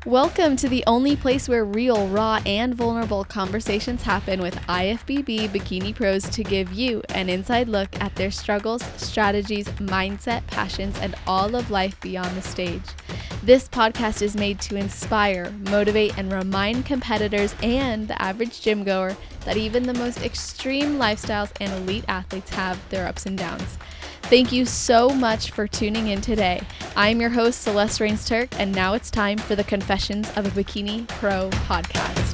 Welcome to the only place where real, raw, and vulnerable conversations happen with IFBB bikini pros to give you an inside look at their struggles, strategies, mindset, passions, and all of life beyond the stage. This podcast is made to inspire, motivate, and remind competitors and the average gym goer that even the most extreme lifestyles and elite athletes have their ups and downs. Thank you so much for tuning in today. I'm your host, Celeste Turk, and now it's time for the Confessions of a Bikini Pro podcast.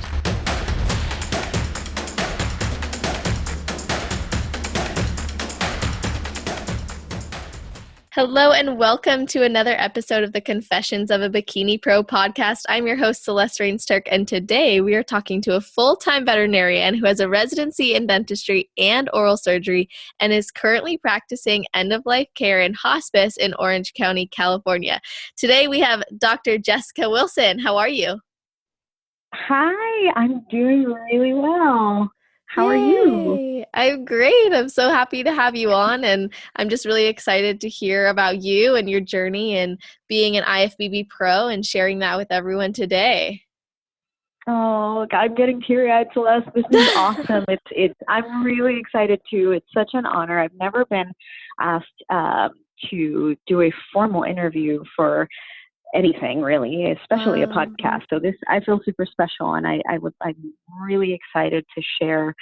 Hello and welcome to another episode of the Confessions of a Bikini Pro podcast. I'm your host, Celeste Turk, and today we are talking to a full-time veterinarian who has a residency in dentistry and oral surgery and is currently practicing end-of-life care in hospice in Orange County, California. Today we have Dr. Jessica Wilson. How are you? Hi, I'm doing really well. How are you? I'm great. I'm so happy to have you on, and I'm just really excited to hear about you and your journey and being an IFBB pro and sharing that with everyone today. Oh, God, I'm getting teary-eyed, Celeste. This is awesome. I'm really excited too. It's such an honor. I've never been asked to do a formal interview for anything really, especially a podcast. So I feel super special, and I'm really excited to share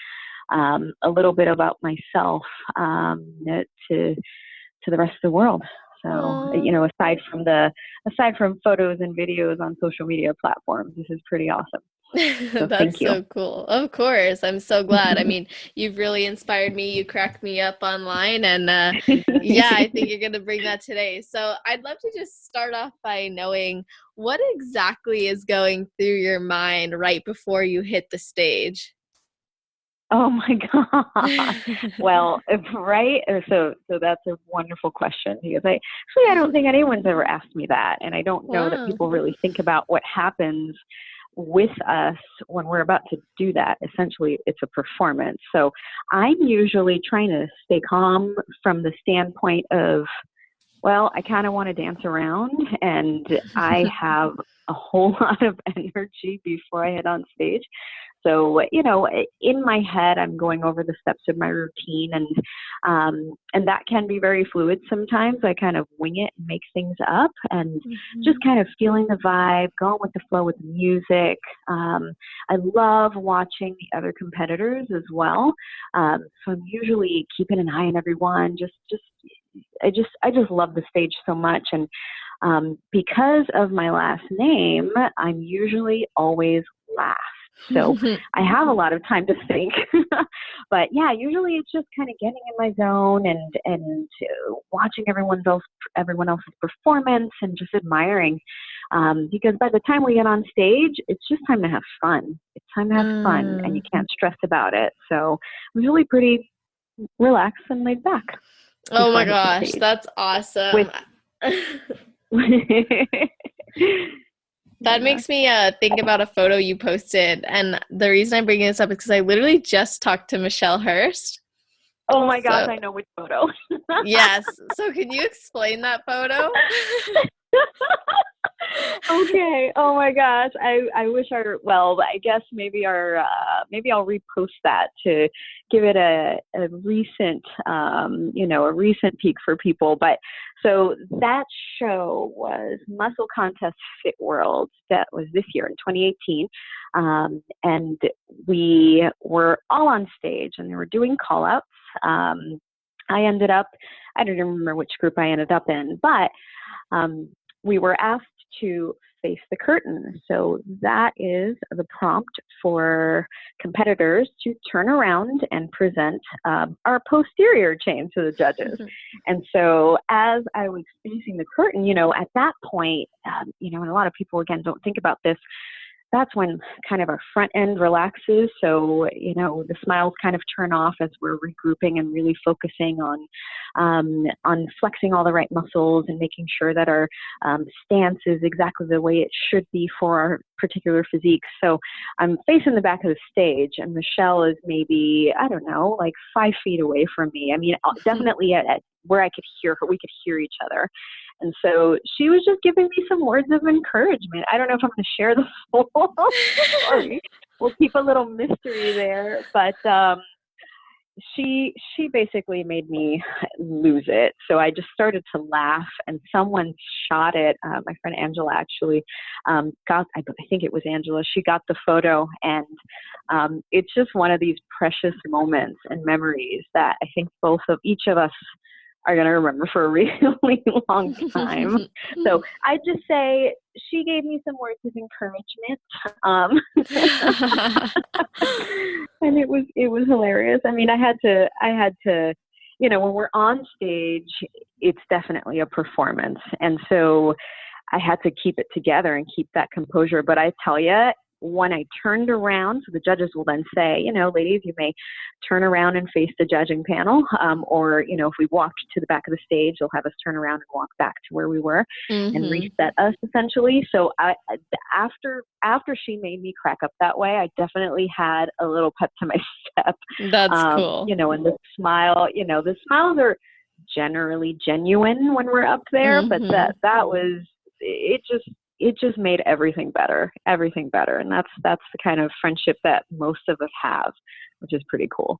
a little bit about myself to the rest of the world. So, aside from photos and videos on social media platforms, this is pretty awesome. So That's so cool. Of course. I'm so glad. I mean, you've really inspired me. You cracked me up online, and I think you're going to bring that today. So I'd love to just start off by knowing what exactly is going through your mind right before you hit the stage. Oh my God. Well, right. So that's a wonderful question, because I don't think anyone's ever asked me that. And I don't know that people really think about what happens with us when we're about to do that. Essentially, it's a performance. So I'm usually trying to stay calm from the standpoint of, well, I kind of want to dance around, and I have a whole lot of energy before I head on stage. So, in my head, I'm going over the steps of my routine, and that can be very fluid sometimes. I kind of wing it and make things up, and just kind of feeling the vibe, going with the flow with the music. I love watching the other competitors as well. So I'm usually keeping an eye on everyone. I just love the stage so much, and because of my last name, I'm usually always last. So I have a lot of time to think. But yeah, usually it's just kind of getting in my zone and watching everyone else's performance and just admiring. Because by the time we get on stage, it's just time to have fun. It's time to have fun, and you can't stress about it. So I'm usually pretty relaxed and laid back. Oh my gosh, that's awesome. That makes me think about a photo you posted, and the reason I'm bringing this up is because I literally just talked to Michelle Hurst. Oh my gosh, I know which photo. Yes. So can you explain that photo? Okay. Oh my gosh. I wish I guess maybe I'll repost that to give it a recent, a recent peek for people. But so that show was Muscle Contest Fit World. That was this year in 2018. And we were all on stage, and they were doing call outs. I don't remember which group I ended up in, but we were asked to face the curtain. So that is the prompt for competitors to turn around and present our posterior chain to the judges. And so as I was facing the curtain, at that point, and a lot of people, again, don't think about this, that's when kind of our front end relaxes. So, the smiles kind of turn off as we're regrouping and really focusing on flexing all the right muscles and making sure that our stance is exactly the way it should be for our particular physiques. So I'm facing the back of the stage, and Michelle is maybe, I don't know, like 5 feet away from me. I mean, definitely at where I could hear her, we could hear each other. And so she was just giving me some words of encouragement. I don't know if I'm going to share the full story. We'll keep a little mystery there, but she basically made me lose it. So I just started to laugh, and someone shot it. My friend Angela actually got, I think it was Angela, she got the photo, and it's just one of these precious moments and memories that I think each of us are going to remember for a really long time. So I just say she gave me some words of encouragement. And it was hilarious. I mean, I had to, you know, when we're on stage, it's definitely a performance. And so I had to keep it together and keep that composure. But I tell you, when I turned around, so the judges will then say, you know, ladies, you may turn around and face the judging panel, or, you know, if we walked to the back of the stage, they'll have us turn around and walk back to where we were and reset us essentially. So after she made me crack up that way, I definitely had a little pep to my step. That's cool. You know, and the smiles are generally genuine when we're up there, but that was, it just made everything better. And that's the kind of friendship that most of us have, which is pretty cool.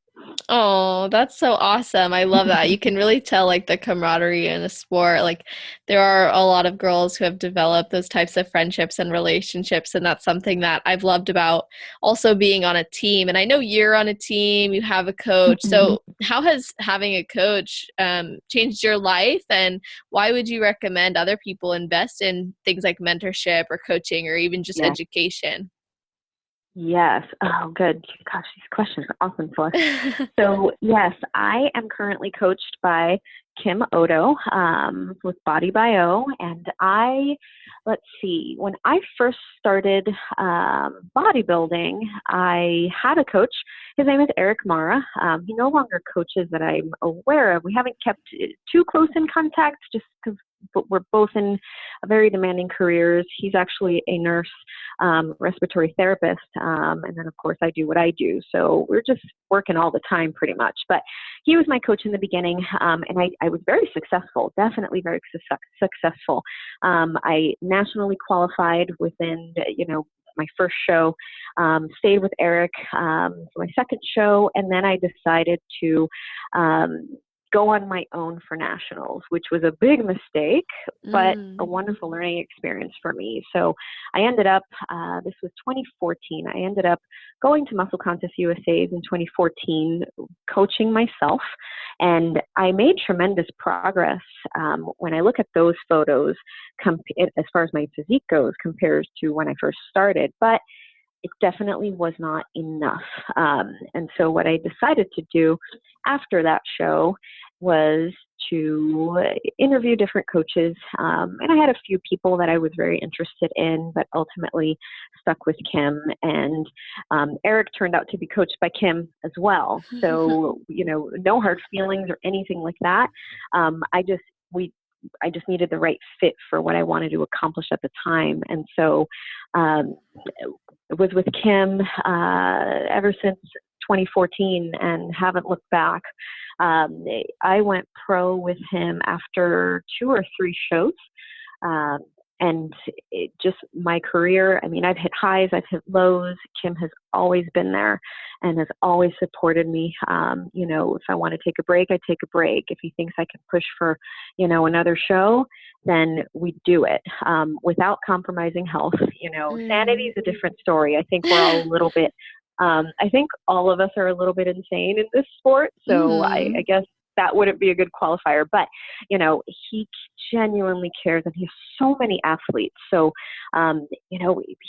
Oh, that's so awesome. I love that. You can really tell like the camaraderie in a sport. Like there are a lot of girls who have developed those types of friendships and relationships. And that's something that I've loved about also being on a team. And I know you're on a team, you have a coach. So how has having a coach changed your life? And why would you recommend other people invest in things like mentorship or coaching or even just education? Yes. Oh, good. Gosh, these questions are awesome, Celeste. So, yes, I am currently coached by Kim Odo with Body Bio. And let's see, when I first started bodybuilding, I had a coach. His name is Eric Mara. He no longer coaches that I'm aware of. We haven't kept too close in contact just because we're both in very demanding careers. He's actually a nurse, respiratory therapist, and then of course I do what I do. So we're just working all the time pretty much. But he was my coach in the beginning, and I was very successful, definitely very successful. I nationally qualified within, my first show, stayed with Eric for my second show, and then I decided to go on my own for nationals, which was a big mistake, but a wonderful learning experience for me. So I ended up, this was 2014, I ended up going to Muscle Contest USA's in 2014, coaching myself, and I made tremendous progress. When I look at those photos, as far as my physique goes, compares to when I first started, but it definitely was not enough. And so what I decided to do after that show was to interview different coaches. And I had a few people that I was very interested in, but ultimately stuck with Kim. And Eric turned out to be coached by Kim as well. So, no hard feelings or anything like that. I just needed the right fit for what I wanted to accomplish at the time. And so was with Kim ever since 2014 and haven't looked back. I went pro with him after 2 or 3 shows. And it just my career, I mean, I've hit highs, I've hit lows. Kim has always been there and has always supported me. If I want to take a break, I take a break. If he thinks I can push for, another show, then we do it without compromising health. Sanity is a different story. I think we're all a little bit, I think all of us are a little bit insane in this sport. So I guess that wouldn't be a good qualifier, but he genuinely cares, and he has so many athletes. So,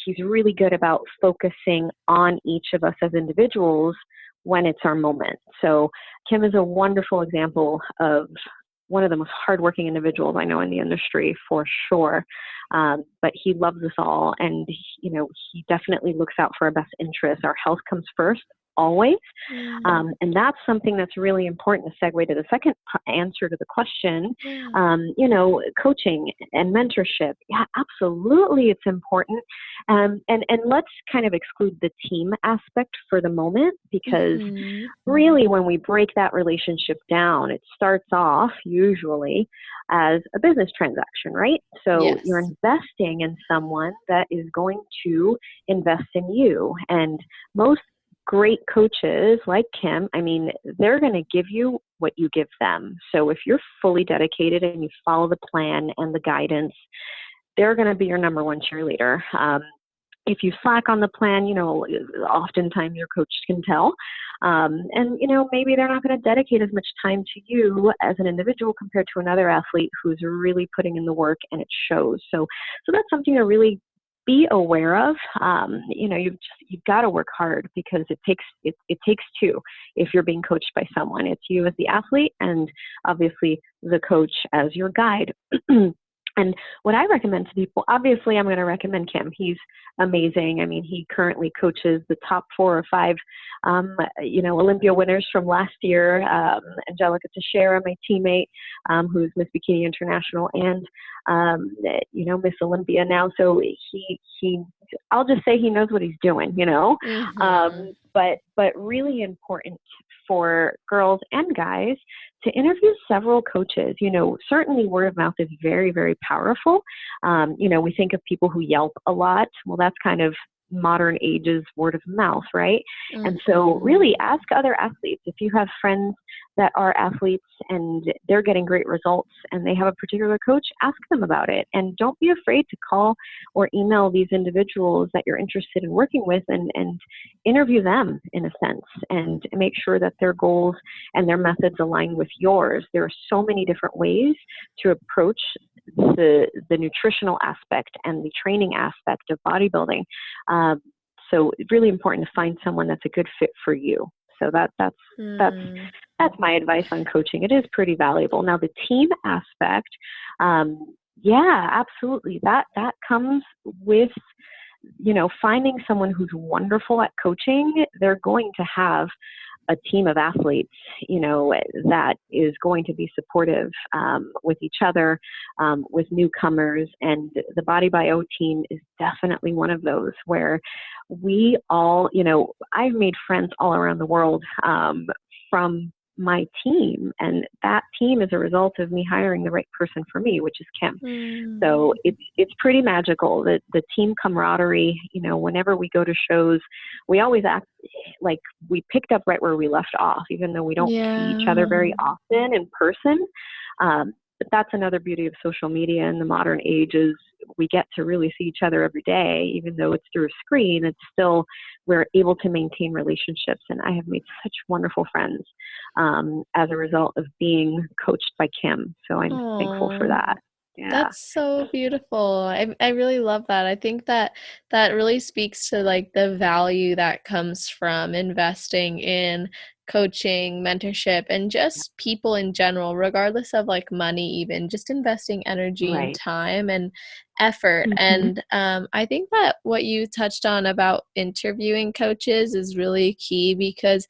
he's really good about focusing on each of us as individuals when it's our moment. So Kim is a wonderful example of one of the most hardworking individuals I know in the industry for sure. But he loves us all, and he definitely looks out for our best interests. Our health comes first, always. Mm. And that's something that's really important to segue to the second answer to the question. Yeah. Coaching and mentorship. Yeah, absolutely. It's important. And let's kind of exclude the team aspect for the moment, because Mm-hmm. really when we break that relationship down, it starts off usually as a business transaction, right? So you're Yes. investing in someone that is going to invest in you. And most great coaches like Kim, I mean, they're going to give you what you give them. So if you're fully dedicated and you follow the plan and the guidance, they're going to be your number one cheerleader. If you slack on the plan, oftentimes your coach can tell. Maybe they're not going to dedicate as much time to you as an individual compared to another athlete who's really putting in the work, and it shows. So that's something to really be aware of. You've got to work hard, because it takes two. If you're being coached by someone, it's you as the athlete, and obviously the coach as your guide. And what I recommend to people, obviously I'm going to recommend Kim. He's amazing. I mean, he currently coaches the top 4 or 5, Olympia winners from last year. Angelica Teixeira, my teammate, who's Miss Bikini International and, Miss Olympia now. So I'll just say he knows what he's doing, Mm-hmm. But really important for girls and guys to interview several coaches. Certainly word of mouth is very, very powerful. We think of people who Yelp a lot. Well, that's kind of modern age's word of mouth, right? And so Mm-hmm. really ask other athletes. If you have friends that are athletes and they're getting great results and they have a particular coach, ask them about it. And don't be afraid to call or email these individuals that you're interested in working with, and interview them in a sense, and make sure that their goals and their methods align with yours. There are so many different ways to approach the nutritional aspect and the training aspect of bodybuilding. So it's really important to find someone that's a good fit for you. So that's Mm. my advice on coaching. It is pretty valuable. Now the team aspect, yeah, absolutely. That comes with finding someone who's wonderful at coaching. They're going to have a team of athletes, that is going to be supportive with each other, with newcomers. And the Body by O team is definitely one of those where we all, I've made friends all around the world from my team, and that team is a result of me hiring the right person for me, which is Kim. Mm. So it's pretty magical. The team camaraderie, whenever we go to shows, we always act like we picked up right where we left off, even though we don't see each other Yeah. very often in person. But that's another beauty of social media in the modern age, is we get to really see each other every day, even though it's through a screen. It's still, we're able to maintain relationships. And I have made such wonderful friends as a result of being coached by Kim. So I'm thankful for Oh. that. Yeah. That's so beautiful. I really love that. I think that really speaks to like the value that comes from investing in coaching, mentorship, and just people in general, regardless of like money, even just investing energy and Right. time and effort. Mm-hmm. And I think that what you touched on about interviewing coaches is really key, because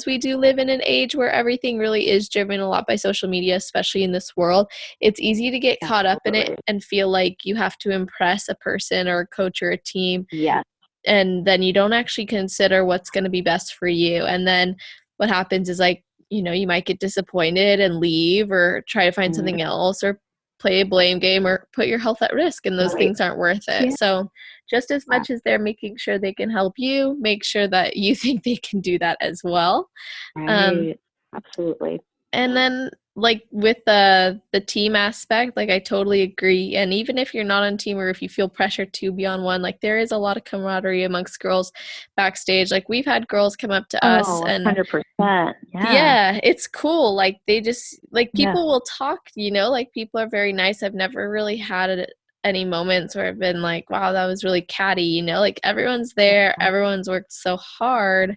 we do live in an age where everything really is driven a lot by social media, especially in this world. It's easy to get caught up in it Absolutely. and feel like you have to impress a person or a coach or a team, Yes. and then you don't actually consider what's going to be best for you. And then what happens is, like, you might get disappointed and leave or try to find Mm, something else or play a blame game or put your health at risk, and those right. things aren't worth it. Yeah. So just as much as they're making sure they can help you, make sure that you think they can do that as well. Um, Right. Absolutely. and then like with the team aspect, like I totally agree. And even if you're not on team or if you feel pressure to be on one, like there is a lot of camaraderie amongst girls backstage. Like we've had girls come up to us Oh, and 100%. Yeah. yeah, it's cool. Like they just like Yeah. people will talk, like people are very nice. I've never really had any moments where I've been like, wow, that was really catty, like everyone's there, Yeah. everyone's worked so hard,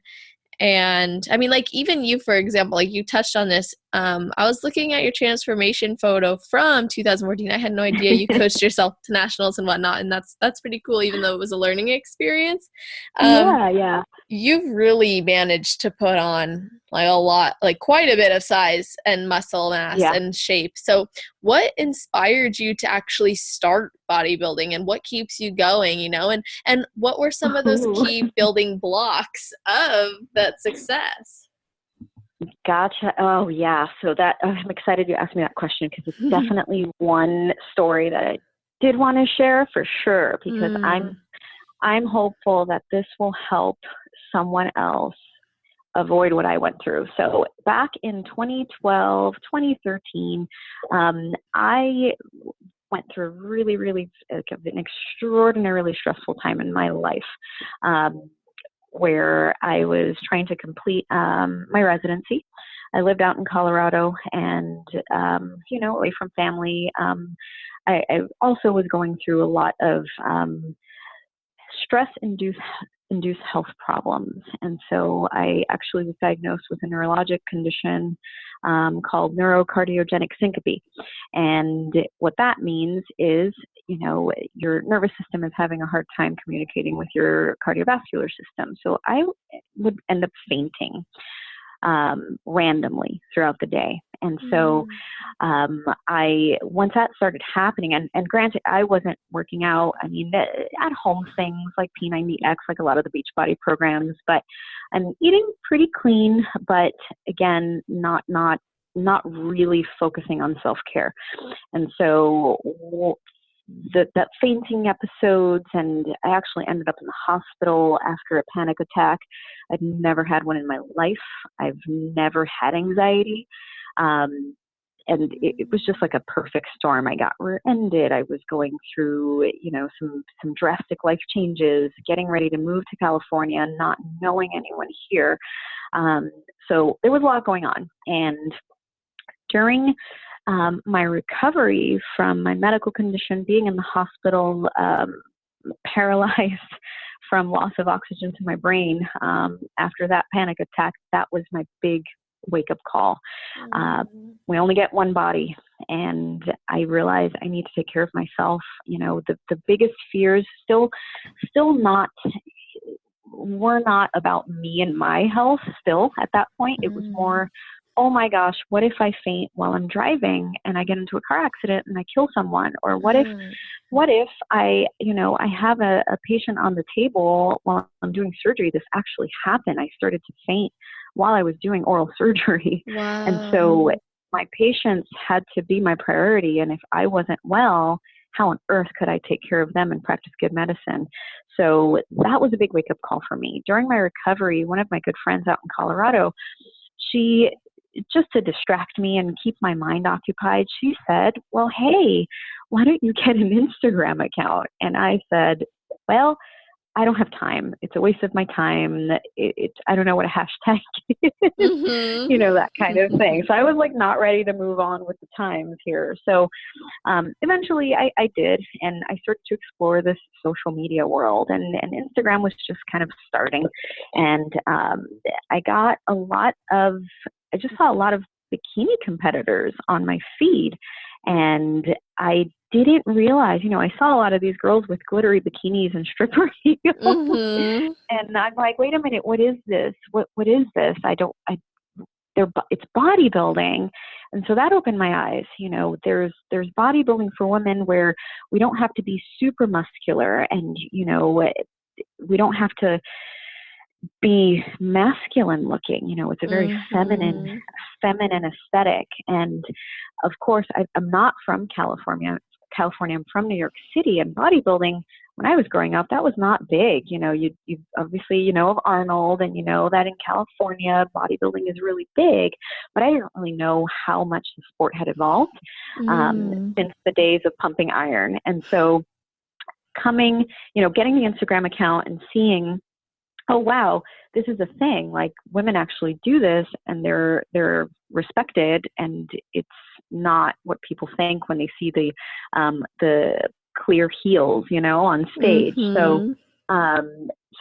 And I mean, like, even you, for example, like you touched on this. I was looking at your transformation photo from 2014. I had no idea you coached yourself to nationals and whatnot. And that's pretty cool, even though it was a learning experience. Yeah. You've really managed to put on like a lot, like quite a bit of size and muscle mass Yeah. and shape. So what inspired you to actually start bodybuilding, and what keeps you going, and what were some of those Ooh. key building blocks of that success? Gotcha. Oh, yeah. So that I'm excited you asked me that question, because it's definitely one story that I did want to share for sure, because I'm hopeful that this will help someone else avoid what I went through. So back in 2012, 2013, I went through really, really an extraordinarily stressful time in my life, where I was trying to complete my residency. I lived out in Colorado, and away from family. I also was going through a lot of stress-induced health problems. And so I actually was diagnosed with a neurologic condition called neurocardiogenic syncope. And what that means is, your nervous system is having a hard time communicating with your cardiovascular system. So I would end up fainting randomly throughout the day. And so once that started happening, and granted, I wasn't working out. I mean, at home things like P90X, like a lot of the Beachbody programs, but I'm eating pretty clean, but again, not really focusing on self-care. And so that fainting episodes, and I actually ended up in the hospital after a panic attack. I'd never had one in my life. I've never had anxiety. And it was just like a perfect storm. I got rear-ended. I was going through, some drastic life changes, getting ready to move to California, not knowing anyone here. So there was a lot going on. And during my recovery from my medical condition, being in the hospital, paralyzed from loss of oxygen to my brain, after that panic attack, that was my big wake-up call. We only get one body, and I realized I need to take care of myself. The biggest fears were not about me and my health still at that point. It was more, oh my gosh, what if I faint while I'm driving and I get into a car accident and I kill someone? Or what if I have a patient on the table while I'm doing surgery? This actually happened. I started to faint while I was doing oral surgery. Wow. And so my patients had to be my priority. And if I wasn't well, how on earth could I take care of them and practice good medicine? So that was a big wake-up call for me. During my recovery, one of my good friends out in Colorado, she, just to distract me and keep my mind occupied, she said, well, hey, why don't you get an Instagram account? And I said, well, I don't have time. It's a waste of my time. I don't know what a hashtag is, that kind of thing. So I was like not ready to move on with the times here. So eventually I did, and I started to explore this social media world, and Instagram was just kind of starting. And I just saw a lot of bikini competitors on my feed, and I didn't realize, I saw a lot of these girls with glittery bikinis and stripper heels. And I'm like, wait a minute, what is this? What is this? It's bodybuilding. And so that opened my eyes. There's bodybuilding for women where we don't have to be super muscular, and, we don't have to be masculine looking. It's a very feminine aesthetic. And of course, I'm not from California. I'm from New York City, and bodybuilding, when I was growing up, that was not big. You obviously, of Arnold, and that in California, bodybuilding is really big, but I didn't really know how much the sport had evolved since the days of pumping iron. And so getting the Instagram account and seeing, oh, wow, this is a thing. Like, women actually do this, and they're respected, and it's not what people think when they see the clear heels, on stage. So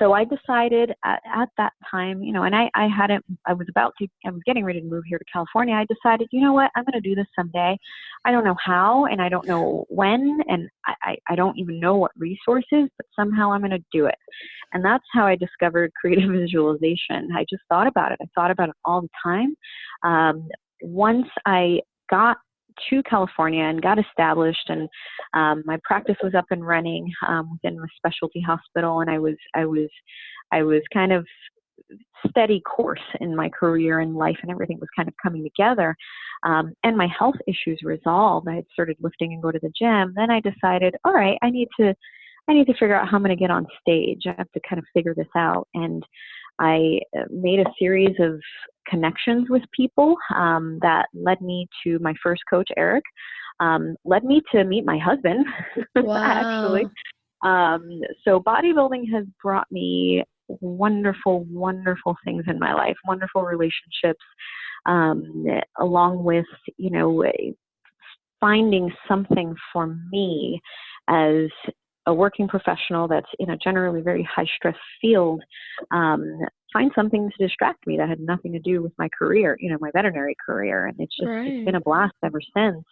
so I decided at that time, and I was getting ready to move here to California. I decided, you know what, I'm going to do this someday. I don't know how, and I don't know when, and I don't even know what resources, but somehow I'm going to do it. And that's how I discovered creative visualization. I just thought about it. I thought about it all the time. Once I got to California and got established, and my practice was up and running within a specialty hospital, and I was kind of steady course in my career and life, and everything was kind of coming together, and my health issues resolved. I had started lifting and go to the gym. Then I decided, all right, I need to figure out how I'm going to get on stage. I have to kind of figure this out. And I made a series of connections with people that led me to my first coach, Eric, led me to meet my husband, actually. So bodybuilding has brought me wonderful, wonderful things in my life, wonderful relationships, along with, finding something for me as a working professional that's in a generally very high stress field, find something to distract me that had nothing to do with my career, my veterinary career. And it's just, It's been a blast ever since.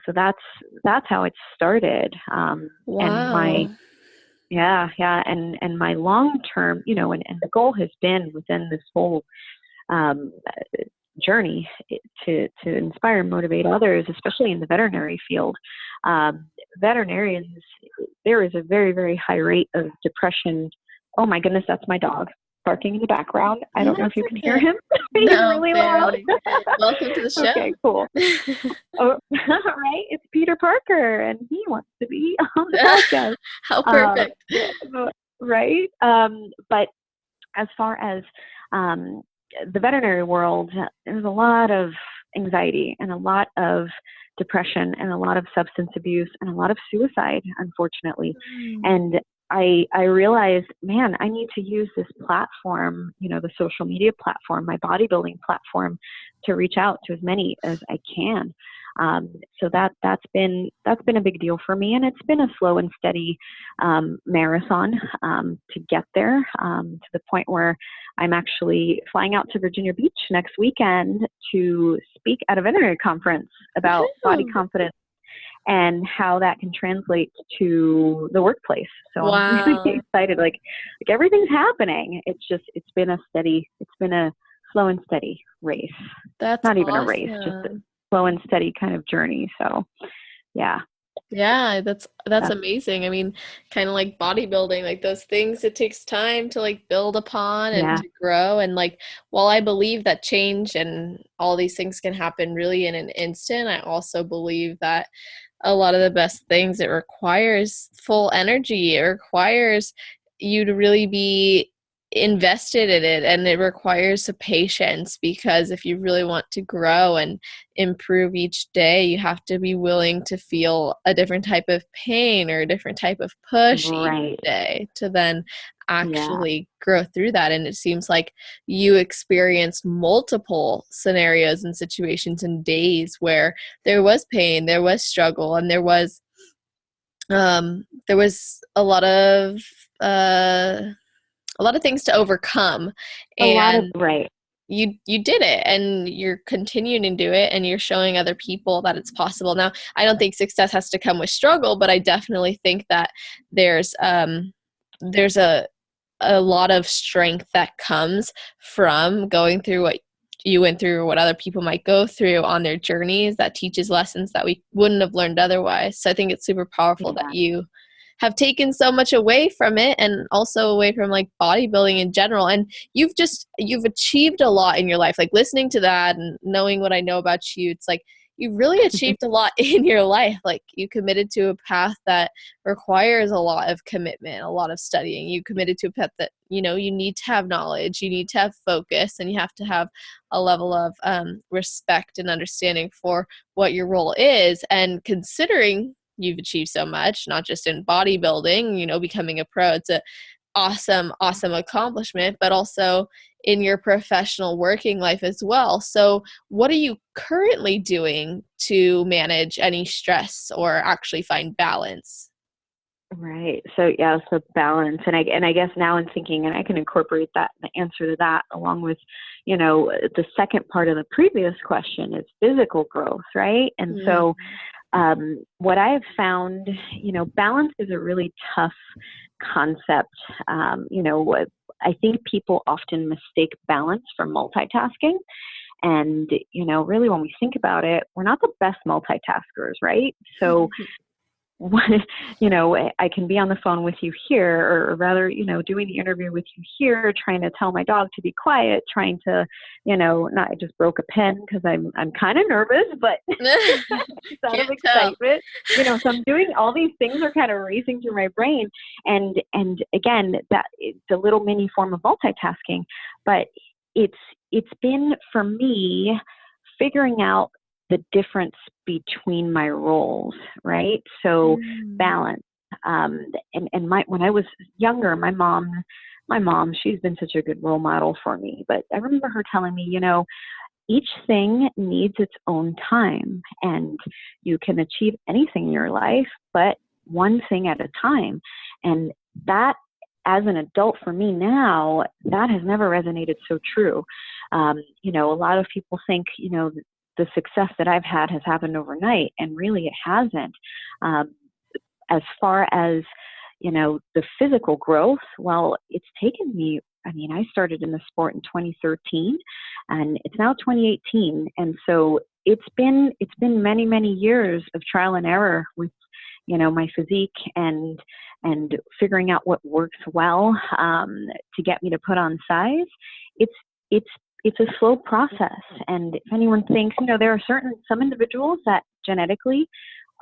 So that's how it started. Wow. And my long-term, and the goal has been within this whole, journey to inspire and motivate others, especially in the veterinary field. Veterinarians, there is a very, very high rate of depression. Oh my goodness, that's my dog barking in the background. I don't know if you can hear him. He's really loud. Welcome to the show. Okay, cool. Oh, right, it's Peter Parker, and he wants to be on the podcast. How perfect. Right. But as far as the veterinary world, there's a lot of anxiety and a lot of depression and a lot of substance abuse and a lot of suicide, unfortunately. And I realized, man, I need to use this platform, the social media platform, my bodybuilding platform, to reach out to as many as I can. So that's been a big deal for me, and it's been a slow and steady marathon to get there, to the point where I'm actually flying out to Virginia Beach next weekend to speak at a veterinary conference about body confidence and how that can translate to the workplace. So I'm really excited. Like everything's happening. It's been a slow and steady race. That's not even a race, just a slow and steady kind of journey. So that's amazing. I mean, kind of like bodybuilding, like those things, it takes time to like build upon and to grow. And like, while I believe that change and all these things can happen really in an instant, I also believe that a lot of the best things, it requires full energy. It requires you to really be invested in it, and it requires a patience, because if you really want to grow and improve each day, you have to be willing to feel a different type of pain or a different type of push each day to then actually grow through that. And it seems like you experienced multiple scenarios and situations and days where there was pain, there was struggle, and there was a lot of things to overcome, and you did it, and you're continuing to do it, and you're showing other people that it's possible. Now, I don't think success has to come with struggle, but I definitely think that there's a lot of strength that comes from going through what you went through, or what other people might go through on their journeys, that teaches lessons that we wouldn't have learned otherwise. So I think it's super powerful that you have taken so much away from it, and also away from like bodybuilding in general. And you've achieved a lot in your life. Like, listening to that and knowing what I know about you, it's like you've really achieved a lot in your life. Like, you committed to a path that requires a lot of commitment, a lot of studying. You committed to a path that, you need to have knowledge, you need to have focus, and you have to have a level of respect and understanding for what your role is. And considering you've achieved so much, not just in bodybuilding, becoming a pro, it's a awesome accomplishment, but also in your professional working life as well. So what are you currently doing to manage any stress or actually find balance? Right. So yeah, so balance. And I guess now I'm thinking, and I can incorporate that, the answer to that, along with, the second part of the previous question is physical growth, right? And so what I have found, balance is a really tough concept. I think people often mistake balance for multitasking. And, really when we think about it, we're not the best multitaskers, right? So I can be on the phone with you here, or rather, doing the interview with you here, trying to tell my dog to be quiet, trying to, not, I just broke a pen because I'm kind of nervous, but out of excitement, so I'm doing all these things are kind of racing through my brain. And again, that it's a little mini form of multitasking, but it's been for me figuring out the difference between my roles, right? So balance. When I was younger, my mom, she's been such a good role model for me. But I remember her telling me, each thing needs its own time, and you can achieve anything in your life, but one thing at a time. And that, as an adult for me now, that has never resonated so true. A lot of people think, the success that I've had has happened overnight, and really it hasn't. As far as, the physical growth, well, it's taken me, I started in the sport in 2013 and it's now 2018. And so it's been many, many years of trial and error with, my physique and figuring out what works well, to get me to put on size. It's a slow process. And if anyone thinks, there are some individuals that genetically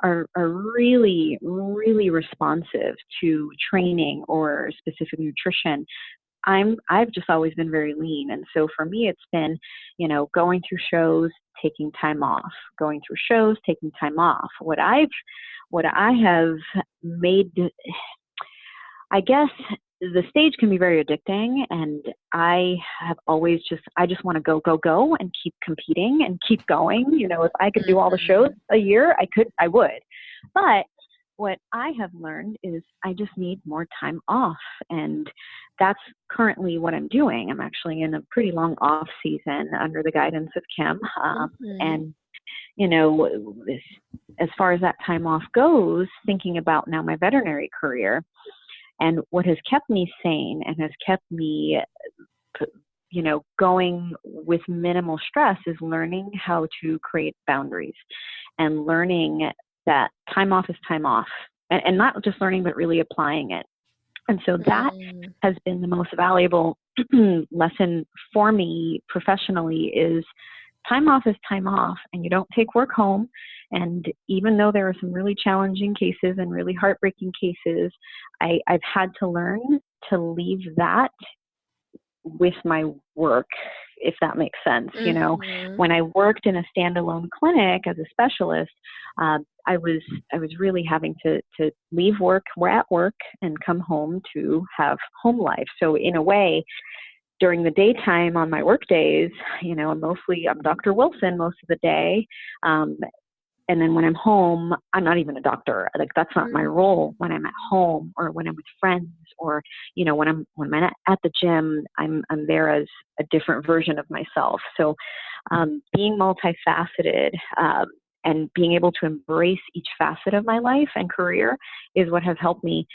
are really, really responsive to training or specific nutrition. I've just always been very lean. And so for me, it's been, going through shows, taking time off, going through shows, taking time off. What I have made, I guess, the stage can be very addicting, and I have always I just want to go and keep competing and keep going. If I could do all the shows a year, I would. But what I have learned is I just need more time off, and that's currently what I'm doing. I'm actually in a pretty long off season under the guidance of Kim, and as far as that time off goes, thinking about now my veterinary career. And what has kept me sane and has kept me, going with minimal stress is learning how to create boundaries and learning that time off is time off, and not just learning, but really applying it. And so that has been the most valuable lesson for me professionally is time off is time off, and you don't take work home. And even though there are some really challenging cases and really heartbreaking cases, I've had to learn to leave that with my work, if that makes sense. When I worked in a standalone clinic as a specialist, I was really having to leave work, we're at work, and come home to have home life. So in a way, during the daytime on my work days, I'm Dr. Wilson most of the day. And then when I'm home, I'm not even a doctor. Like, that's not my role. When I'm at home or when I'm with friends or, when I'm at the gym, I'm there as a different version of myself. So being multifaceted and being able to embrace each facet of my life and career is what has helped me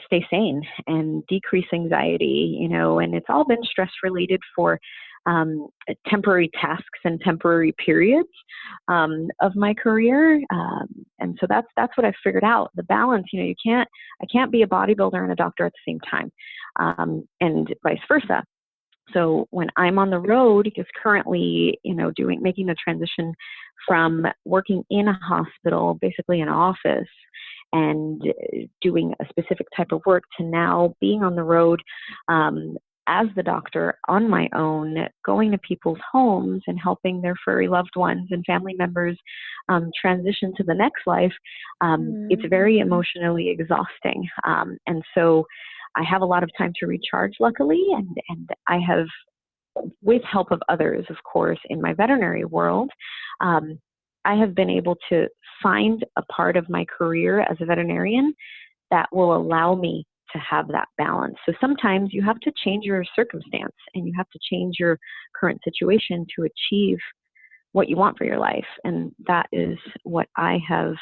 stay sane and decrease anxiety, and it's all been stress related for temporary tasks and temporary periods of my career. And so that's what I've figured out. The balance, I can't be a bodybuilder and a doctor at the same time, and vice versa. So when I'm on the road, because currently, making the transition from working in a hospital, basically an office, and doing a specific type of work to now being on the road as the doctor on my own, going to people's homes and helping their furry loved ones and family members transition to the next life, it's very emotionally exhausting. And so I have a lot of time to recharge, luckily, and I have, with help of others, of course, in my veterinary world, I have been able to find a part of my career as a veterinarian that will allow me to have that balance. So sometimes you have to change your circumstance and you have to change your current situation to achieve what you want for your life. And that is what I have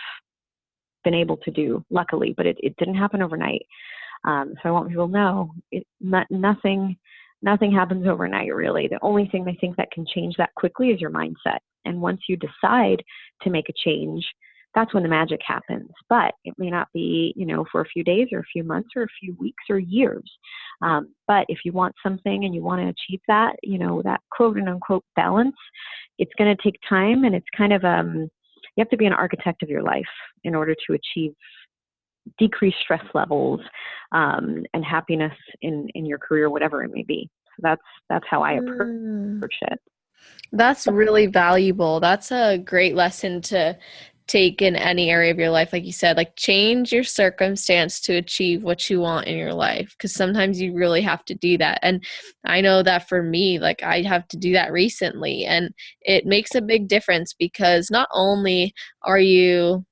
been able to do, luckily, but it didn't happen overnight. So I want people to know nothing happens overnight, really. The only thing I think that can change that quickly is your mindset. And once you decide to make a change, that's when the magic happens. But it may not be, for a few days or a few months or a few weeks or years. But if you want something and you want to achieve that, that quote and unquote balance, it's going to take time, and it's kind of, you have to be an architect of your life in order to achieve decreased stress levels, and happiness in your career, whatever it may be. So that's how I approach it. That's really valuable. That's a great lesson to take in any area of your life. Like you said, like change your circumstance to achieve what you want in your life. Because sometimes you really have to do that. And I know that for me, like I have to do that recently. And it makes a big difference because not only are you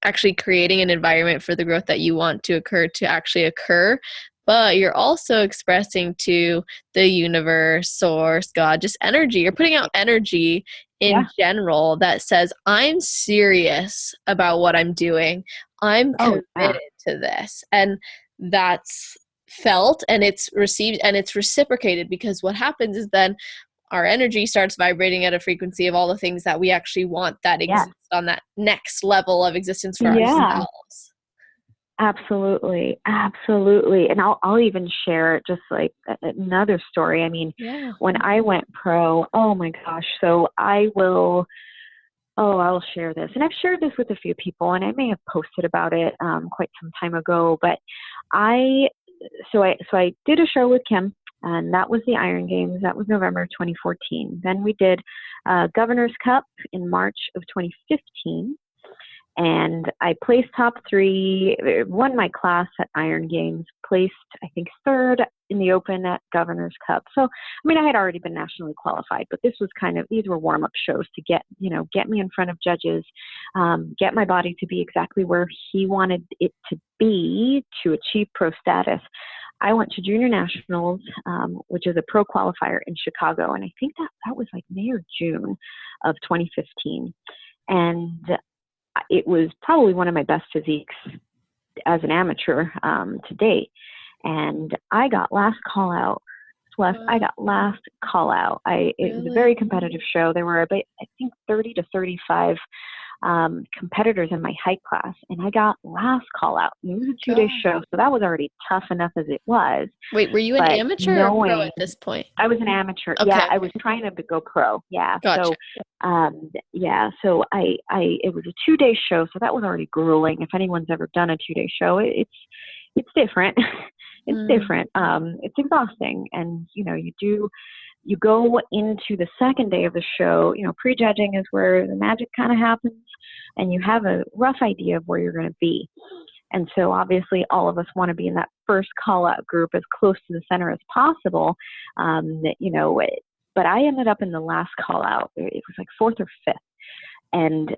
actually creating an environment for the growth that you want to actually occur, but you're also expressing to the universe, source, God, just energy. You're putting out energy in general that says, I'm serious about what I'm doing. I'm committed to this. And that's felt, and it's received, and it's reciprocated, because what happens is then our energy starts vibrating at a frequency of all the things that we actually want that exist on that next level of existence for ourselves. Absolutely. Absolutely. And I'll even share just like another story. I mean, when I went pro, oh my gosh. So I'll share this. And I've shared this with a few people, and I may have posted about it quite some time ago, but I did a show with Kim, and that was the Iron Games. That was November 2014. Then we did Governor's Cup in March of 2015. And I placed top 3, won my class at Iron Games, placed, I think, 3rd in the Open at Governor's Cup. So, I mean, I had already been nationally qualified, but these were warm-up shows to get me in front of judges, get my body to be exactly where he wanted it to be to achieve pro status. I went to Junior Nationals, which is a pro qualifier in Chicago, and I think that was like May or June of 2015. And it was probably one of my best physiques as an amateur to date. And I got last call out. Celeste, I got last call out. It was a very competitive show. There were about, I think, 30 to 35 competitors in my height class, and I got last call out. It was a 2-day show, so that was already tough enough as it was. Wait, were you an amateur or pro at this point? I was an amateur. Okay. Yeah, I was trying to go pro. Yeah. Gotcha. So, it was a 2-day show, so that was already grueling. If anyone's ever done a 2-day show, it's different. It's different. It's exhausting, and you go into the second day of the show. Prejudging is where the magic kind of happens, and you have a rough idea of where you're going to be. And so obviously all of us want to be in that first call out group as close to the center as possible. But I ended up in the last call out. It was like 4th or 5th. And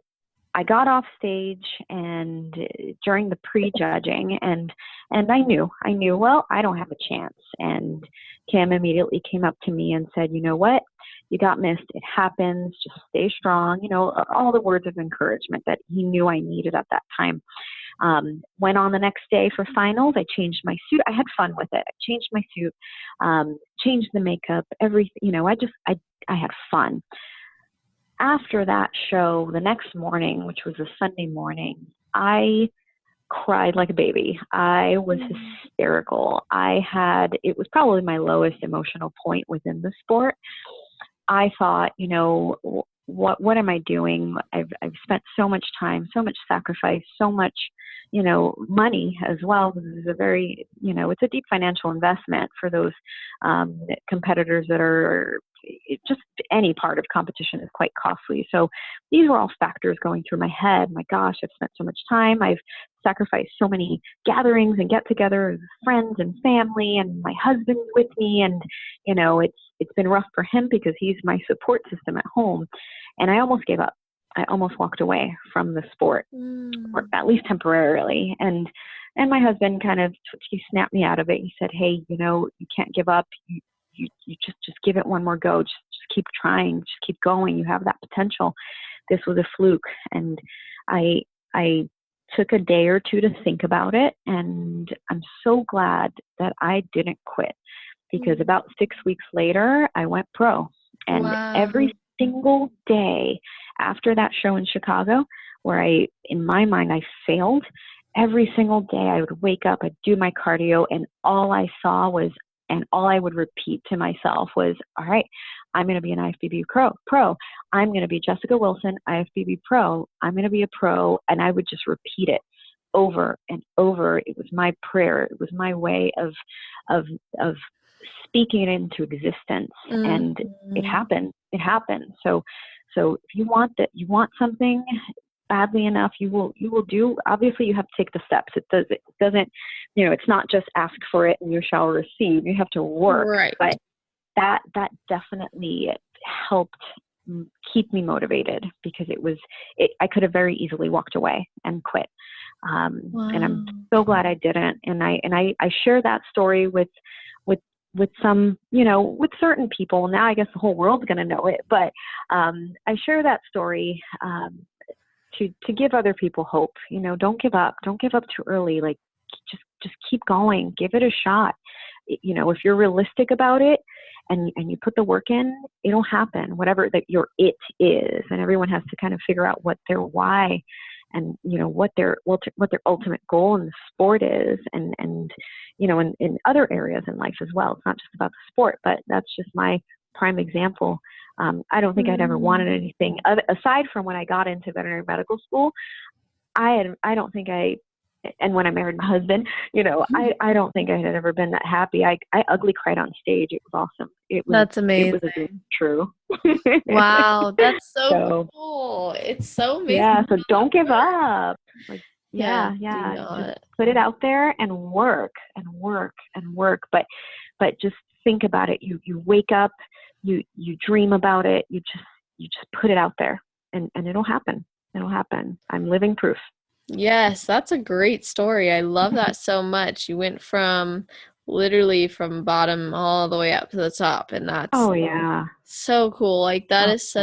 I got off stage and during the prejudging, and I knew, well, I don't have a chance. And Kim immediately came up to me and said, you know what, you got missed. It happens. Just stay strong. All the words of encouragement that he knew I needed at that time. Went on the next day for finals. I changed my suit. I had fun with it. I changed my suit, changed the makeup, everything. I had fun. After that show, the next morning, which was a Sunday morning, I cried like a baby. I was hysterical. It was probably my lowest emotional point within the sport. I thought, what am I doing? I've spent so much time, so much sacrifice, so much, money as well. This is a very, it's a deep financial investment for those competitors that are just any part of competition is quite costly. So these were all factors going through my head. My gosh, I've spent so much time. I've sacrificed so many gatherings and get-togethers with friends and family, and my husband's with me. And, it's been rough for him because he's my support system at home. And I almost gave up. I almost walked away from the sport, or at least temporarily. And And my husband he snapped me out of it. He said, hey, you know, you can't give up. You just give it one more go. Just keep trying. Just keep going. You have that potential. This was a fluke. And I took a day or two to think about it. And I'm so glad that I didn't quit, because about 6 weeks later, I went pro. And every single day after that show in Chicago, where in my mind, I failed, every single day I would wake up, I'd do my cardio, and all I saw was, and all I would repeat to myself was, all right, I'm going to be an IFBB pro. I'm going to be Jessica Wilson, IFBB pro. I'm going to be a pro. And I would just repeat it over and over. It was my prayer. It was my way of speaking it into existence. And it happened. It happened. So if you want something badly enough, you will do. Obviously, you have to take the steps. It doesn't, you know, it's not just ask for it and you shall receive. You have to work. Right. But that definitely helped keep me motivated, because I could have very easily walked away and quit. And I'm so glad I didn't. And I share that story with some, you know, with certain people. Now I guess the whole world's going to know it, but I share that story to give other people hope. You know, don't give up. Don't give up too early. Like, just keep going. Give it a shot. You know, if you're realistic about it and you put the work in, it'll happen. Whatever that your it is, and everyone has to kind of figure out what their why, and you know what their ultimate goal in the sport is, and you know, in other areas in life as well. It's not just about the sport, but that's just my prime example. I don't think I'd ever wanted anything aside from when I got into veterinary medical school. I don't think and when I married my husband, you know, I don't think I had ever been that happy. I ugly cried on stage. It was awesome. That's amazing. It was a dream true. Wow, that's so cool. It's so amazing. Yeah, so don't give up. Like, yeah, just put it out there and work and work and work. But just think about it. You wake up, you dream about it. You just put it out there, and it'll happen. It'll happen. I'm living proof. Yes, that's a great story. I love that so much. You went literally from bottom all the way up to the top, and that's so cool. Like, that is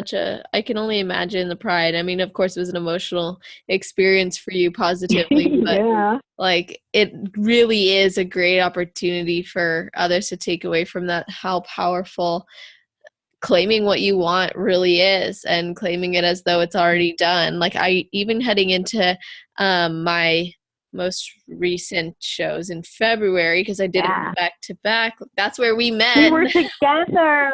I can only imagine the pride. I mean, of course, it was an emotional experience for you positively, but like, it really is a great opportunity for others to take away from that, how powerful claiming what you want really is, and claiming it as though it's already done. Like, I even heading into my most recent shows in February, because I did it back to back. That's where we met. We were together.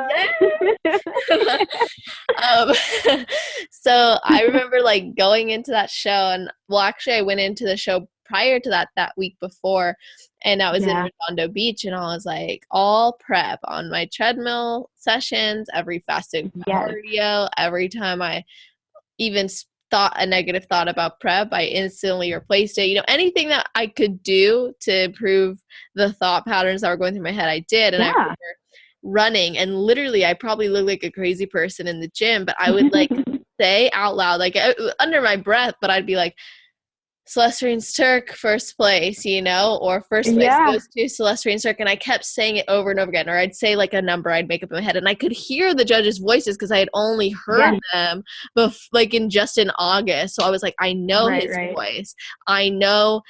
So I remember like going into that show, and well, actually I went into the show prior to that week before, and I was in Redondo Beach, and I was like all prep on my treadmill sessions, every fasted cardio, every time I even thought a negative thought about prep, I instantly replaced it. You know, anything that I could do to improve the thought patterns that were going through my head, I did. And I remember running, and literally I probably looked like a crazy person in the gym, but I would like say out loud, like under my breath, but I'd be like, Celeste Turk, first place, you know, or first place goes to Celeste Turk. And I kept saying it over and over again, or I'd say like a number I'd make up in my head, and I could hear the judges' voices because I had only heard them like in August. So I was like, I know his voice. I know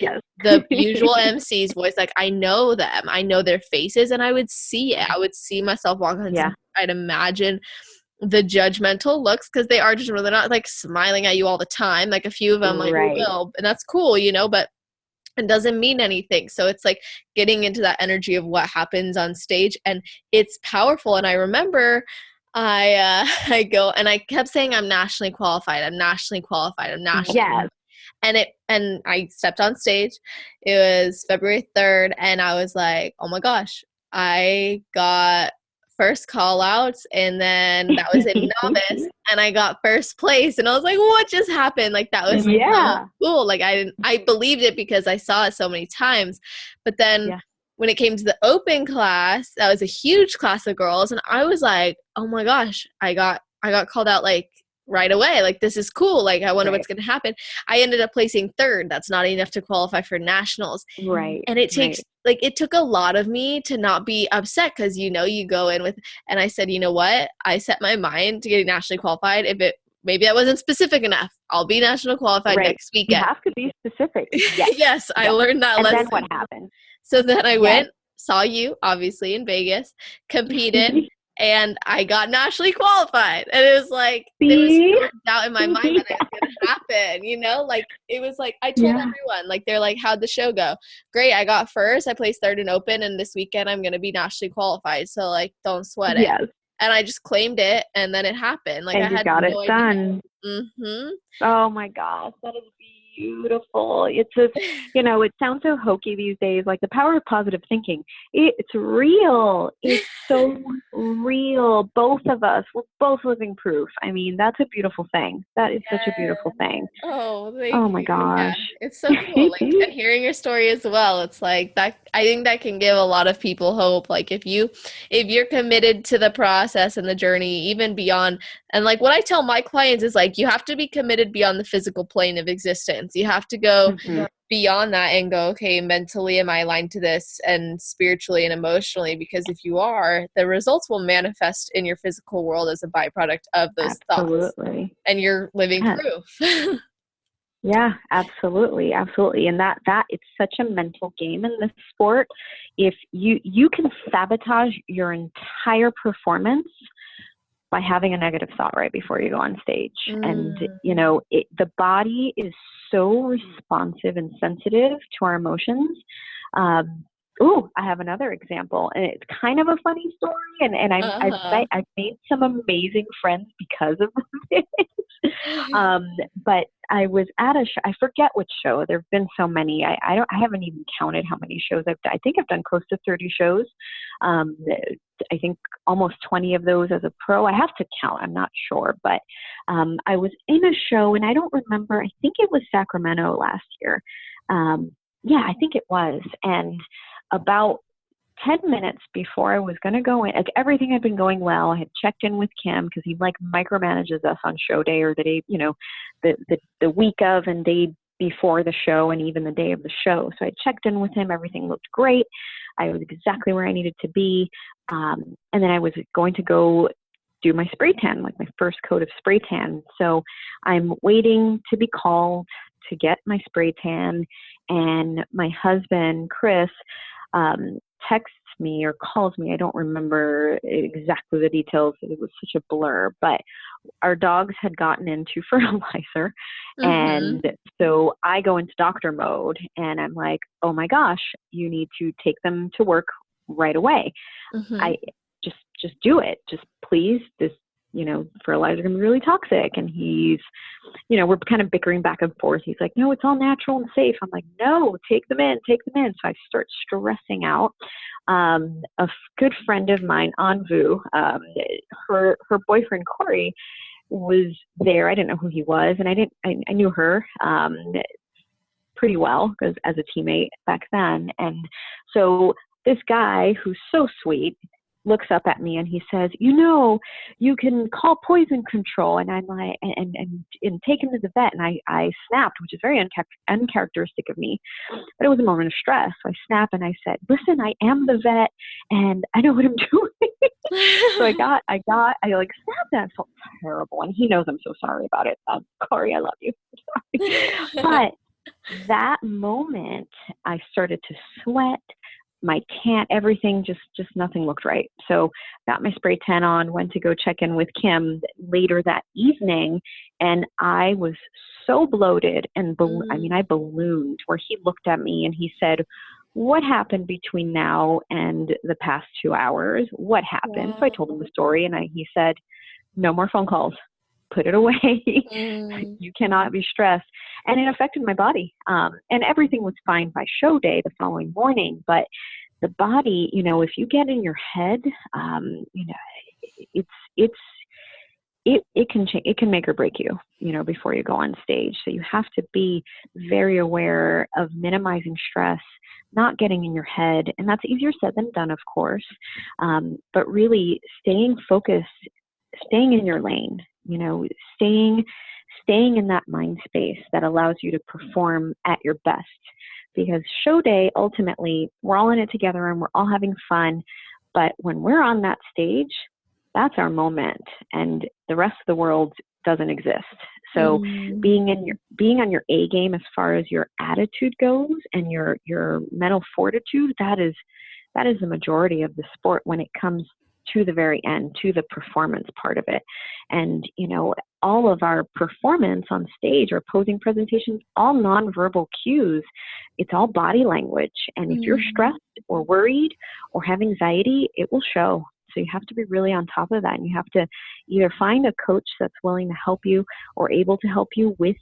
the usual MC's voice. Like, I know them. I know their faces, and I would see it. I would see myself walk on stage. I'd imagine the judgmental looks, because they are judgmental. They're not like smiling at you all the time. Like, a few of them like will, and that's cool, you know, but it doesn't mean anything. So it's like getting into that energy of what happens on stage, and it's powerful. And I remember I go, and I kept saying, I'm nationally qualified. I'm nationally qualified. I'm nationally qualified. And I stepped on stage. It was February 3rd, and I was like, oh my gosh, I got first call outs, and then that was in novice, and I got first place, and I was like, what just happened? Like, that was so cool. Like, I believed it because I saw it so many times. But then when it came to the open class, that was a huge class of girls, and I was like, oh my gosh, I got called out like right away. Like, this is cool. Like, I wonder Right. what's going to happen. I ended up placing third. That's not enough to qualify for nationals. Right. And it takes, like, it took a lot of me to not be upset because, you know, you go in with, and I said, you know what? I set my mind to getting nationally qualified. Maybe I wasn't specific enough. I'll be national qualified next You weekend. have to be specific. Yes. Yes, I learned that and lesson. then what happened? So then I went, saw you, obviously, in Vegas, competed, and I got nationally qualified. And it was like, there was no doubt in my mind that it was going to happen, you know? Like, it was like, I told everyone, like, they're like, how'd the show go? Great, I got first. I placed third in open, and this weekend I'm going to be nationally qualified. So, like, don't sweat it. Yes. And I just claimed it, and then it happened. Like, And I you had got no it done. idea. Oh my gosh, that is beautiful. It's just, you know, it sounds so hokey these days, like the power of positive thinking. It's real. It's so real. Both of us, we're both living proof. I mean, that's a beautiful thing. That is such a beautiful thing. Oh, thank Oh my you. gosh. Yeah, it's so cool. Like, and hearing your story as well, it's like that. I think that can give a lot of people hope. Like, if you're committed to the process and the journey, even beyond, and like what I tell my clients is like, you have to be committed beyond the physical plane of existence. You have to go beyond that and go, okay, mentally, am I aligned to this, and spiritually and emotionally? Because if you are, the results will manifest in your physical world as a byproduct of those thoughts. And you're living proof. Yeah, absolutely. Absolutely. And that it's such a mental game in this sport. If you can sabotage your entire performance by having a negative thought right before you go on stage. And, you know, the body is so responsive and sensitive to our emotions. I have another example, and it's kind of a funny story. And I've made some amazing friends because of this. But I was at a show. I forget which show. There've been so many. I haven't even counted how many shows I've done. I think I've done close to 30 shows. I think almost 20 of those as a pro. I have to count. I'm not sure, but I was in a show, and I don't remember. I think it was Sacramento last year. Yeah, I think it was. And about 10 minutes before I was going to go in, like, everything had been going well. I had checked in with Kim because he like micromanages us on show day, or the day, you know, the week of and day before the show, and even the day of the show. So I checked in with him. Everything looked great. I was exactly where I needed to be. And then I was going to go do my spray tan, like my first coat of spray tan. So I'm waiting to be called to get my spray tan. And my husband, Chris, texts me or calls me. I don't remember exactly the details. It was such a blur, but our dogs had gotten into fertilizer. And so I go into doctor mode, and I'm like, oh my gosh, you need to take them to work right away. I just do it. Just please, this, you know, fertilizer can be really toxic. And he's, you know, we're kind of bickering back and forth. He's like, no, it's all natural and safe. I'm like, no, take them in. So I start stressing out. A good friend of mine, Anvu, her boyfriend, Corey, was there. I didn't know who he was. And I knew her, pretty well, because as a teammate back then. And so this guy who's so sweet looks up at me and he says, you know, you can call poison control. And I'm like, and take him to the vet. And I snapped, which is very uncharacteristic of me, but it was a moment of stress. So I snapped and I said, listen, I am the vet and I know what I'm doing. So I like snapped and I felt terrible. And he knows I'm so sorry about it. Corey, I love you. But that moment I started to sweat. My tan, everything, just nothing looked right. So got my spray tan on, went to go check in with Kim later that evening, and I was so bloated and I ballooned, where he looked at me and he said, what happened between now and the past 2 hours? What happened? So I told him the story, and he said, no more phone calls. Put it away. You cannot be stressed. And it affected my body. And everything was fine by show day the following morning. But the body, you know, if you get in your head, you know, it can change, it can make or break you, you know, before you go on stage. So you have to be very aware of minimizing stress, not getting in your head. And that's easier said than done, of course. But really staying focused, staying in your lane, staying in that mind space that allows you to perform at your best. Because show day, ultimately, we're all in it together and we're all having fun. But when we're on that stage, that's our moment, and the rest of the world doesn't exist. So being on your A game as far as your attitude goes and your mental fortitude, that is the majority of the sport when it comes to the very end, to the performance part of it. And, all of our performance on stage or posing presentations, all nonverbal cues, it's all body language. And if you're stressed or worried or have anxiety, it will show. So you have to be really on top of that. And you have to either find a coach that's willing to help you or able to help you with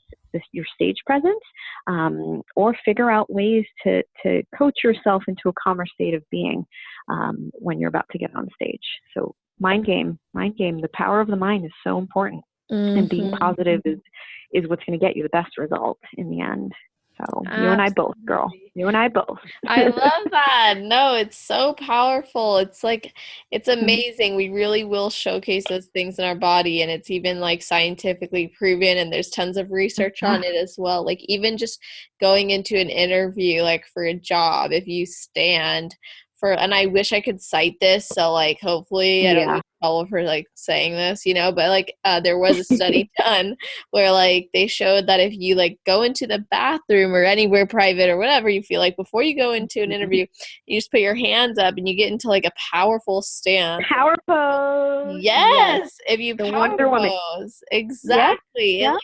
your stage presence, or figure out ways to coach yourself into a calmer state of being when you're about to get on stage. So mind game, the power of the mind is so important. And being positive is what's going to get you the best result in the end. So Absolutely. You and I both, girl. You and I both. I love that. No, it's so powerful. It's like, it's amazing. We really will showcase those things in our body, and it's even like scientifically proven, and there's tons of research on it as well. Like even just going into an interview, like for a job, if you stand for, and I wish I could cite this, so like hopefully I don't get in trouble for like saying this, but like there was a study done where like they showed that if you like go into the bathroom or anywhere private or whatever you feel like, before you go into an interview, you just put your hands up and you get into like a powerful stance. Power pose. Yes. If you the power Wonder Woman. pose. Exactly. Yep. And,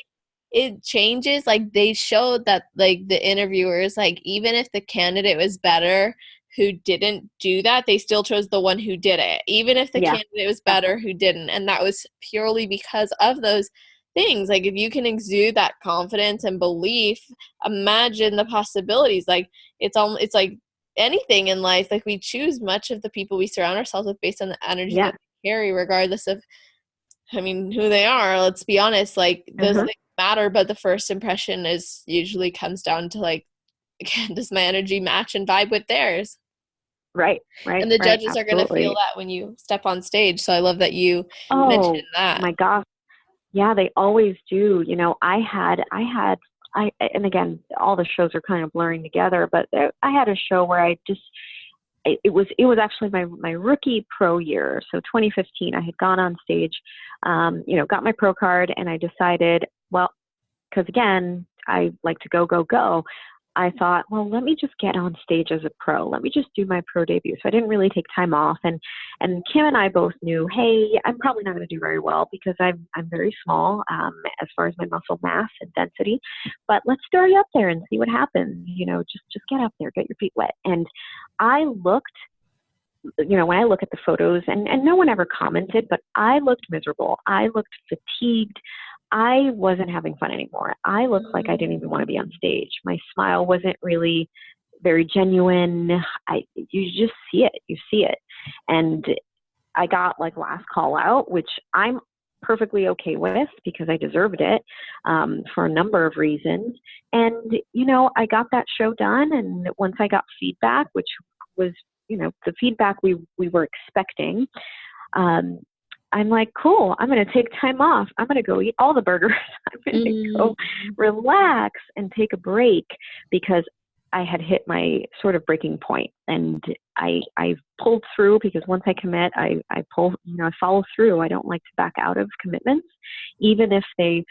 it changes. Like they showed that like the interviewers, like even if the candidate was better who didn't do that, they still chose the one who did it, even if the candidate was better who didn't. And that was purely because of those things. Like if you can exude that confidence and belief, imagine the possibilities. Like it's like anything in life. Like we choose much of the people we surround ourselves with based on the energy that they carry, regardless of who they are. Let's be honest, like those things matter, but the first impression is usually comes down to like, again, does my energy match and vibe with theirs? Right. And the judges are going to feel that when you step on stage. So I love that you mentioned that. Oh my gosh. Yeah, they always do. And again, all the shows are kind of blurring together, but I had a show where it was actually my rookie pro year. So 2015, I had gone on stage, got my pro card, and I decided, well, because again, I like to go. I thought, well, let me just get on stage as a pro. Let me just do my pro debut. So I didn't really take time off. And Kim and I both knew, hey, I'm probably not going to do very well because I'm very small as far as my muscle mass and density. But let's throw you up there and see what happens. Just get up there, get your feet wet. And I looked, when I look at the photos, and no one ever commented, but I looked miserable. I looked fatigued. I wasn't having fun anymore. I looked like I didn't even want to be on stage. My smile wasn't really very genuine. You just see it. You see it. And I got like last call out, which I'm perfectly okay with because I deserved it for a number of reasons. And, I got that show done. And once I got feedback, which was, the feedback we were expecting, I'm like, cool, I'm going to take time off. I'm going to go eat all the burgers. I'm going to go relax and take a break because I had hit my sort of breaking point. And I pulled through because once I commit, I follow through. I don't like to back out of commitments, even if they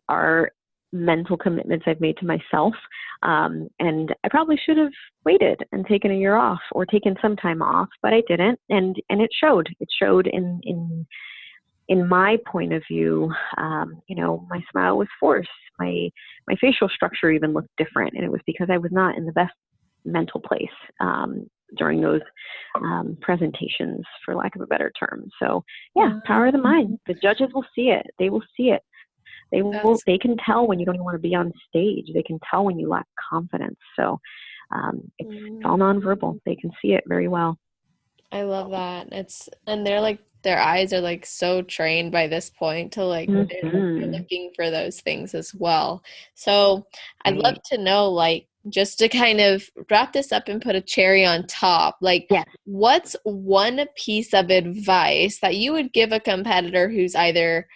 are mental commitments I've made to myself. And I probably should have waited and taken a year off or taken some time off, but I didn't. And it showed. It showed in my point of view. My smile was forced. My facial structure even looked different. And it was because I was not in the best mental place during those presentations, for lack of a better term. So power of the mind. The judges will see it. They will see it. They can tell when you don't even want to be on stage. They can tell when you lack confidence. So it's all nonverbal. They can see it very well. I love that. And they're like, their eyes are like so trained by this point to like, they're looking for those things as well. So I'd love to know, like, just to kind of wrap this up and put a cherry on top, like, what's one piece of advice that you would give a competitor who's either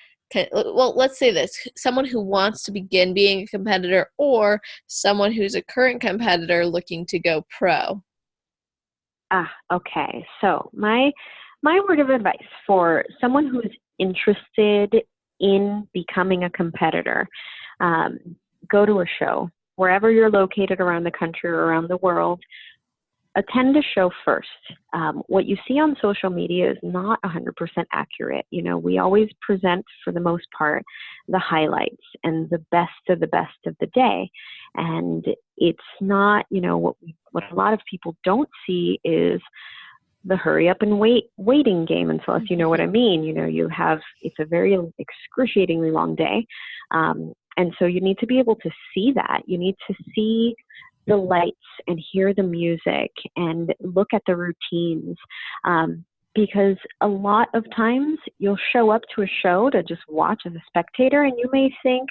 well, let's say this, someone who wants to begin being a competitor or someone who's a current competitor looking to go pro? Okay. So my word of advice for someone who's interested in becoming a competitor, go to a show wherever you're located around the country or around the world. Attend a show first. What you see on social media is not 100% accurate. We always present, for the most part, the highlights and the best of the day. And it's not, what a lot of people don't see is the hurry up and waiting game. And Celeste, you know what I mean? It's a very excruciatingly long day. And so you need to be able to see that. You need to see the lights and hear the music and look at the routines, because a lot of times you'll show up to a show to just watch as a spectator, and you may think,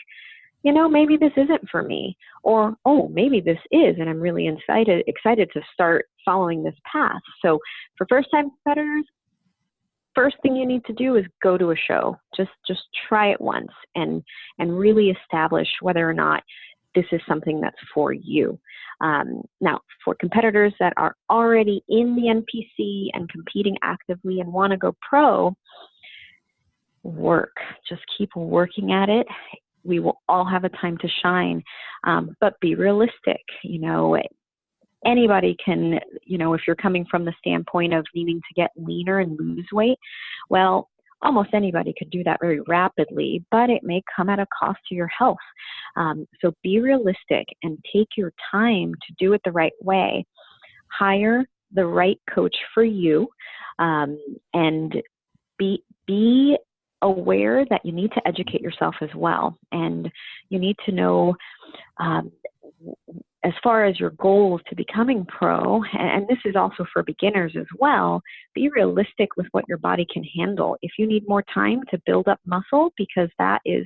maybe this isn't for me, or, oh, maybe this is, and I'm really excited to start following this path. So for first-time competitors, first thing you need to do is go to a show. Just try it once and really establish whether or not this is something that's for you. Now, for competitors that are already in the NPC and competing actively and want to go pro, just keep working at it. We will all have a time to shine, but be realistic. Anybody can, if you're coming from the standpoint of needing to get leaner and lose weight, well, almost anybody could do that very rapidly, but it may come at a cost to your health. So be realistic and take your time to do it the right way. Hire the right coach for you, and be aware that you need to educate yourself as well. And you need to know, as far as your goals to becoming pro, and this is also for beginners as well, be realistic with what your body can handle. If you need more time to build up muscle, because that is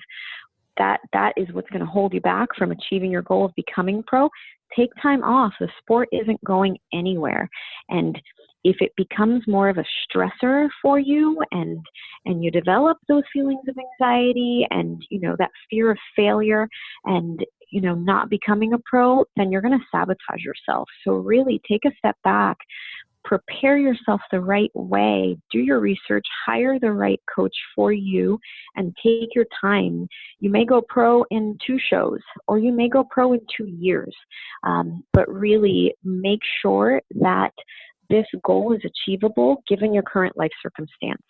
what's going to hold you back from achieving your goal of becoming pro, take time off. The sport isn't going anywhere. And if it becomes more of a stressor for you, and you develop those feelings of anxiety and, that fear of failure and, not becoming a pro, then you're going to sabotage yourself. So really take a step back, prepare yourself the right way, do your research, hire the right coach for you, and take your time. You may go pro in 2 shows, or you may go pro in 2 years, but really make sure that this goal is achievable given your current life circumstance,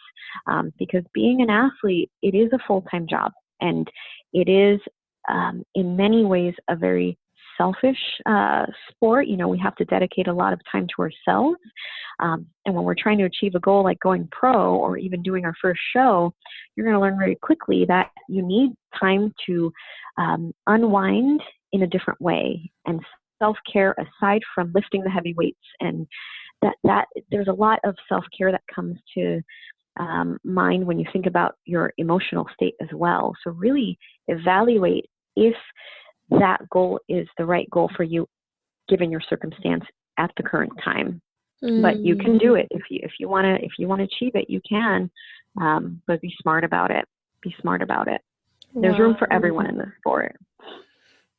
because being an athlete, it is a full-time job, and it is in many ways a very selfish sport. We have to dedicate a lot of time to ourselves, and when we're trying to achieve a goal like going pro or even doing our first show, you're going to learn very quickly that you need time to unwind in a different way, and self-care aside from lifting the heavy weights, and that there's a lot of self-care that comes to mind when you think about your emotional state as well. So really evaluate if that goal is the right goal for you given your circumstance at the current time. But you can do it. If you want to achieve it, you can, but be smart about it. There's room for everyone in this sport.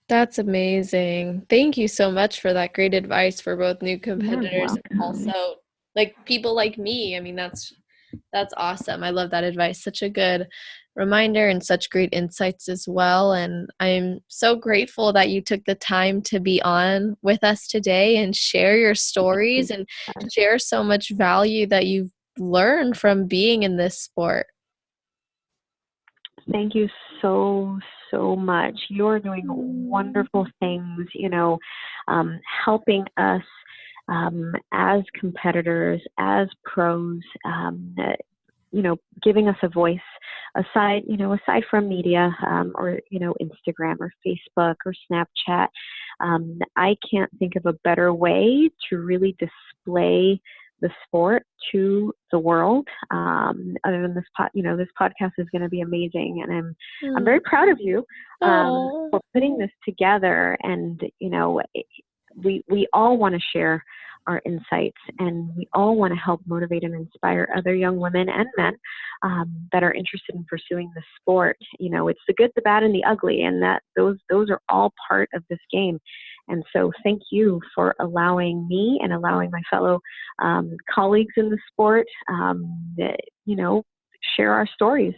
That's amazing. Thank you so much for that great advice for both new competitors and also like people like me. I mean, that's awesome. I love that advice. Such a good reminder and such great insights as well. And I'm so grateful that you took the time to be on with us today and share your stories and share so much value that you've learned from being in this sport. Thank you so much. You're doing wonderful things, helping us as competitors, as pros, giving us a voice aside from media, or, Instagram or Facebook or Snapchat. I can't think of a better way to really display the sport to the world. Other than this this podcast is going to be amazing, and I'm very proud of you for putting this together. And we all want to share our insights, and we all want to help motivate and inspire other young women and men that are interested in pursuing the sport. It's the good, the bad, and the ugly, and that those are all part of this game. And so thank you for allowing me and allowing my fellow colleagues in the sport, share our stories.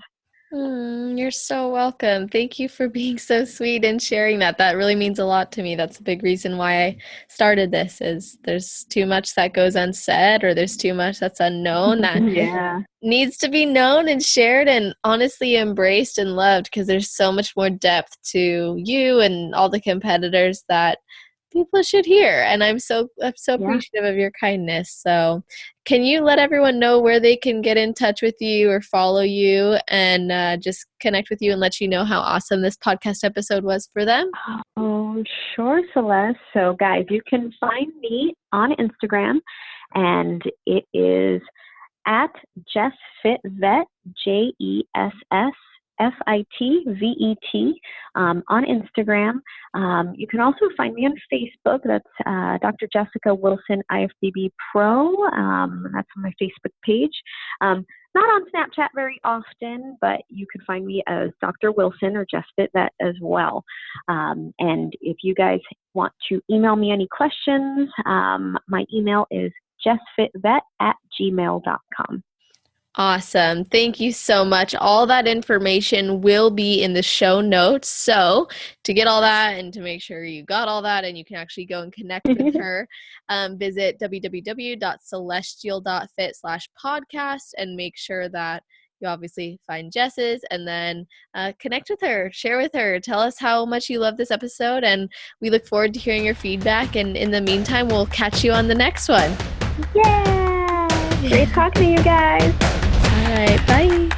You're so welcome. Thank you for being so sweet and sharing that. That really means a lot to me. That's a big reason why I started this, is there's too much that goes unsaid, or there's too much that's unknown that needs to be known and shared and honestly embraced and loved, because there's so much more depth to you and all the competitors that people should hear. And I'm so appreciative of your kindness. So can you let everyone know where they can get in touch with you or follow you and just connect with you and let you know how awesome this podcast episode was for them? Oh, sure, Celeste. So guys, you can find me on Instagram, and it is at Jess Fit Vet, JessFitVet, on Instagram. You can also find me on Facebook. That's Dr. Jessica Wilson, IFBB Pro. That's on my Facebook page. Not on Snapchat very often, but you can find me as Dr. Wilson or Jess Fit Vet as well. And if you guys want to email me any questions, my email is jessfitvet@gmail.com. Awesome. Thank you so much. All that information will be in the show notes. So to get all that and to make sure you got all that and you can actually go and connect with her, visit www.celestial.fit/podcast and make sure that you obviously find Jess's, and then connect with her, share with her, tell us how much you love this episode, and we look forward to hearing your feedback. And in the meantime, we'll catch you on the next one. Yeah! Great talking to you guys. All right, bye.